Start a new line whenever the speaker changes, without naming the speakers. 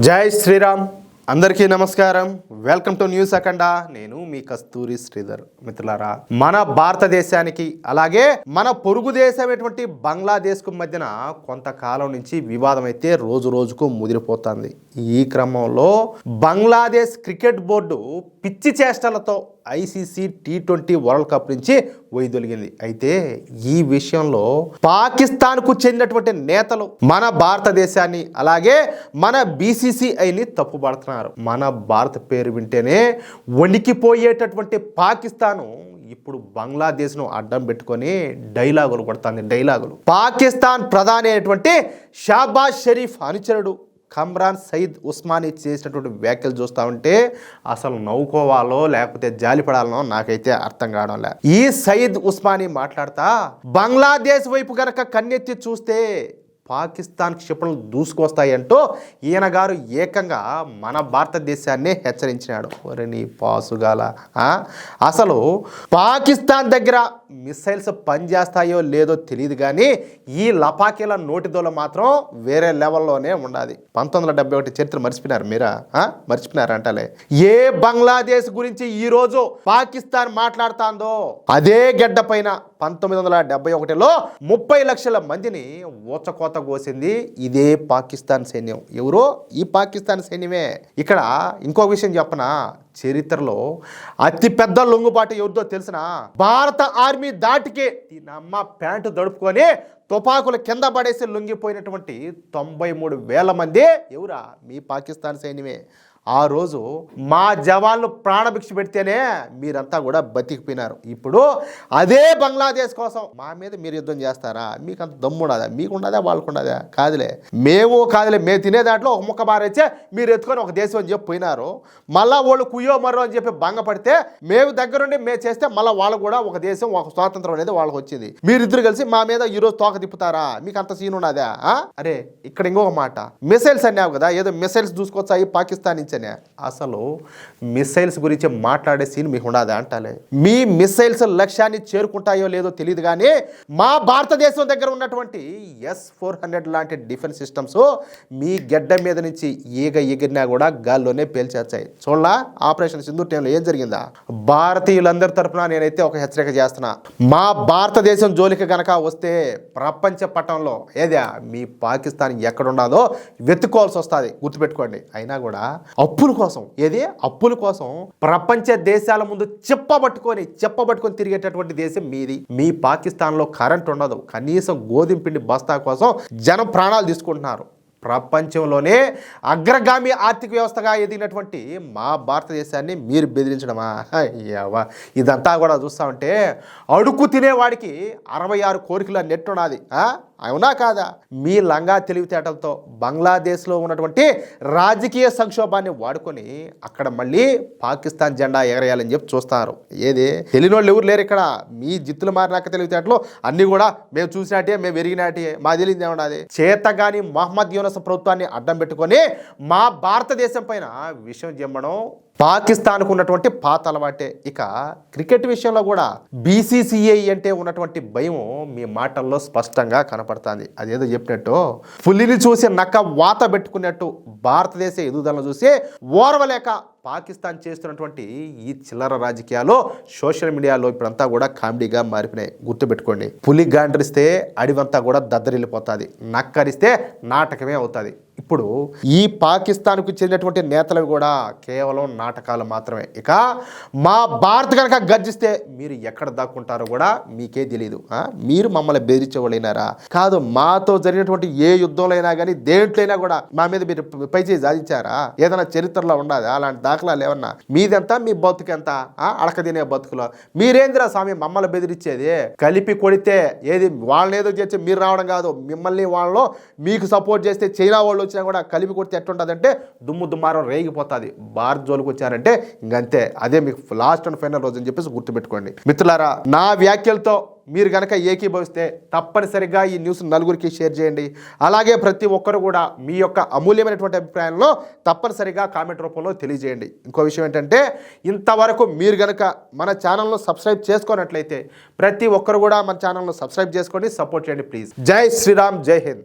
జై శ్రీరామ్. అందరికీ నమస్కారం. వెల్కమ్ టు న్యూస్ అఖండ. నేను మీ కస్తూరి శ్రీధర్. మిత్రులారా, మన భారతదేశానికి అలాగే మన పొరుగు దేశమైనటువంటి బంగ్లాదేశ్కు మధ్యన కొంతకాలం నుంచి వివాదం అయితే రోజు రోజుకు ముదిరిపోతుంది. ఈ క్రమంలో బంగ్లాదేశ్ క్రికెట్ బోర్డు పిచ్చి చేష్టలతో ఐసీసీ T20 వరల్డ్ కప్ నుంచి వైదొలిగింది. అయితే ఈ విషయంలో పాకిస్తాన్కు చెందినటువంటి నేతలు మన భారతదేశాన్ని అలాగే మన BCCIని తప్పుపడుతున్నారు. మన భారత పేరు వింటేనే వణికిపోయేటటువంటి పాకిస్తాను ఇప్పుడు బంగ్లాదేశ్ను అడ్డం పెట్టుకొని డైలాగులు కొడుతుంది. పాకిస్తాన్ ప్రధాని అయినటువంటి షాబాజ్ షరీఫ్ అనుచరుడు కమ్రాన్ సయీద్ ఉస్మానీ చేసినటువంటి వ్యాఖ్యలు చూస్తూ ఉంటే అసలు నవ్వుకోవాలో లేకపోతే జాలిపడాలనో నాకైతే అర్థం కావడం లేదు. ఈ సయీద్ ఉస్మానీ మాట్లాడతా బంగ్లాదేశ్ వైపు గనక కన్నెత్తి చూస్తే పాకిస్తాన్ క్షిపణులు దూసుకొస్తాయంటూ ఈయన గారు ఏకంగా మన భారతదేశాన్ని హెచ్చరించినాడు. ఒరే నీ పాసుగాల, అసలు పాకిస్తాన్ దగ్గర మిసైల్స్ పనిచేస్తాయో లేదో తెలియదు కానీ ఈ లపాకీల నోటిదోల మాత్రం వేరే లెవెల్లోనే ఉండాలి. 1971 చరిత్ర మర్చిపోయినారు అంటలే. ఏ బంగ్లాదేశ్ గురించి ఈరోజు పాకిస్తాన్ మాట్లాడుతాందో అదే గడ్డ పైన 1971లో 30 లక్షల మందిని ఊచకోత కోసింది ఇదే పాకిస్తాన్ సైన్యం. ఎవరో ఈ పాకిస్తాన్ సైన్యమే. ఇక్కడ ఇంకో విషయం చెప్పనా, చరిత్రలో అతిపెద్ద లొంగుబాటు ఎవరిదో తెలిసిన భారత ఆర్మీ దాటికి నమ్మ ప్యాంటు దడుపుకొని తుపాకులు కింద పడేసి లొంగిపోయినటువంటి 93,000 మంది ఎవరా? మీ పాకిస్తాన్ సైన్యమే. ఆ రోజు మా జవాన్లు ప్రాణభిక్ష పెడితేనే మీరంతా కూడా బతికిపోయినారు. ఇప్పుడు అదే బంగ్లాదేశ్ కోసం మా మీద మీరు యుద్ధం చేస్తారా? మీకు అంత దమ్ముండదా? మీకుండదా? వాళ్ళకుండదా? కాదులే, మేము తినే దాంట్లో ఒక ముక్క బారేచ్చే మీరు ఎత్తుకొని ఒక దేశం అని చెప్పి పోయినారు. మళ్ళా వాళ్ళు కుయ్యో మరో అని చెప్పి భంగపడితే మేము దగ్గరుండి మేము చేస్తే మళ్ళీ వాళ్ళు కూడా ఒక దేశం ఒక స్వాతంత్రం అనేది వాళ్ళకి వచ్చింది. మీరిద్దరు కలిసి మా మీద ఈరోజు తోక తిప్పుతారా? మీకు అంత సీన్ ఉన్నదా? అరే ఇక్కడ ఇంకొక మాట, మిసైల్స్ అన్నావు కదా, ఏదో మిసైల్స్ దూసుకొచ్చాయి పాకిస్తాన్ నుంచి. అసలు మిసైల్స్ గురించి మాట్లాడే సీన్ మీకు ఉండదా అంటాలే. మీ మిసైల్స్ లక్ష్యాన్ని చేరుకుంటాయో లేదో తెలియదు కానీ మా భారతదేశం దగ్గర ఉన్నటువంటి S-400 లాంటి డిఫెన్స్ సిస్టమ్స్ మీ గడ్డ మీద నుంచి ఎగిరినా కూడా గాల్లోనే పేల్చేస్తాయి. చూడలా ఆపరేషన్ సింధూర్ టైంలో ఏం జరిగిందా? భారతీయులందరి తరఫున నేనైతే ఒక హెచ్చరిక చేస్తున్నా, మా భారతదేశం జోలికి గనక వస్తే ప్రపంచ పటంలో ఏదా మీ పాకిస్తాన్ ఎక్కడున్నదో వెతుక్కోవాల్సి వస్తుంది. గుర్తుపెట్టుకోండి. అయినా కూడా అప్పుల కోసం ప్రపంచ దేశాల ముందు చెప్పబట్టుకొని తిరిగేటటువంటి దేశం మీది. మీ పాకిస్తాన్లో కరెంట్ ఉండదు. కనీసం గోధుమ పిండి బస్తా కోసం జనం ప్రాణాలు తీసుకుంటున్నారు. ప్రపంచంలోనే అగ్రగామి ఆర్థిక వ్యవస్థగా ఎదిగినటువంటి మా భారతదేశాన్ని మీరు బెదిరించడమా? ఇదంతా కూడా చూస్తా ఉంటే అడుగు తినేవాడికి 66 కోరికల నెట్ ఉన్నది. అవునా కాదా? మీ లంగా తెలివితేటలతో బంగ్లాదేశ్లో ఉన్నటువంటి రాజకీయ సంక్షోభాన్ని వాడుకొని అక్కడ మళ్ళీ పాకిస్తాన్ జెండా ఎగరేయాలని చెప్పి చూస్తున్నారు. ఏది తెలియని వాళ్ళు ఎవరు లేరు ఇక్కడ. మీ జిత్తులు మారినాక తెలివితేటలు అన్నీ కూడా మేము చూసినట్టే, మేము ఎరిగినట్టే, మా తెలియదు ఏమన్నది. చేతగాని మహమ్మద్ యూనస్ ప్రభుత్వాన్ని అడ్డం పెట్టుకొని మా భారతదేశం పైన విషయం జమ్మడం పాకిస్తాన్కు ఉన్నటువంటి పాత అలవాటే. ఇక క్రికెట్ విషయంలో కూడా BCCI అంటే ఉన్నటువంటి భయం మీ మాటల్లో స్పష్టంగా కనపడుతుంది. అదేదో చెప్పినట్టు పులిని చూసి నక్క వాత పెట్టుకున్నట్టు భారతదేశ ఎదుగుదలను చూసి ఓర్వలేక పాకిస్తాన్ చేస్తున్నటువంటి ఈ చిల్లర రాజకీయాలు సోషల్ మీడియాలో ఇప్పుడంతా కూడా కామెడీగా మారిపోయినాయి. గుర్తుపెట్టుకోండి, పులి గాండ్రిస్తే అడివంతా కూడా దద్దరిల్లిపోతుంది, నక్కరిస్తే నాటకమే అవుతుంది. ఇప్పుడు ఈ పాకిస్తాన్కు చెందినటువంటి నేతలు కూడా కేవలం నాటకాలు మాత్రమే. ఇక మా భారత్ కనుక గర్జిస్తే మీరు ఎక్కడ దాక్కుంటారో కూడా మీకే తెలియదు. మీరు మమ్మల్ని బెదిరించవలేనారా? కాదు, మాతో జరిగినటువంటి ఏ యుద్ధంలో అయినా కానీ దేంట్లో అయినా కూడా మా మీద మీరు పైచేయి సాధించారా? ఏదైనా చరిత్రలో ఉండదు అలాంటి దాఖలాలు ఏమన్నా? మీదెంత, మీ బతుకెంత? అడక తినే బతుకులో మీరేంద్రా స్వామి మమ్మల్ని బెదిరించేది? కలిపి కొడితే ఏది వాళ్ళని ఏదో చేసి మీరు రావడం కాదు, మిమ్మల్ని వాళ్ళు మీకు సపోర్ట్ చేస్తే చైనా వాళ్ళు వచ్చినా కూడా కలిపి కొడితే ఎట్లుంటుందంటే దుమ్మారం రేగిపోతుంది. భారత్ జోలికి వచ్చారంటే ఇంకంతే, అదే మీకు లాస్ట్ అండ్ ఫైనల్ రోజు అని చెప్పేసి గుర్తుపెట్టుకోండి. మిత్రులారా, నా వ్యాఖ్యలతో మీరు కనుక ఏకీభవిస్తే తప్పనిసరిగా ఈ న్యూస్ నలుగురికి షేర్ చేయండి. అలాగే ప్రతి ఒక్కరు కూడా మీ యొక్క అమూల్యమైనటువంటి అభిప్రాయంలో తప్పనిసరిగా కామెంట్ రూపంలో తెలియజేయండి. ఇంకో విషయం ఏంటంటే, ఇంతవరకు మీరు కనుక మన ఛానల్ను సబ్స్క్రైబ్ చేసుకున్నట్లయితే ప్రతి ఒక్కరు కూడా మన ఛానల్ను సబ్స్క్రైబ్ చేసుకోండి, సపోర్ట్ చేయండి ప్లీజ్. జై శ్రీరామ్, జై హింద్.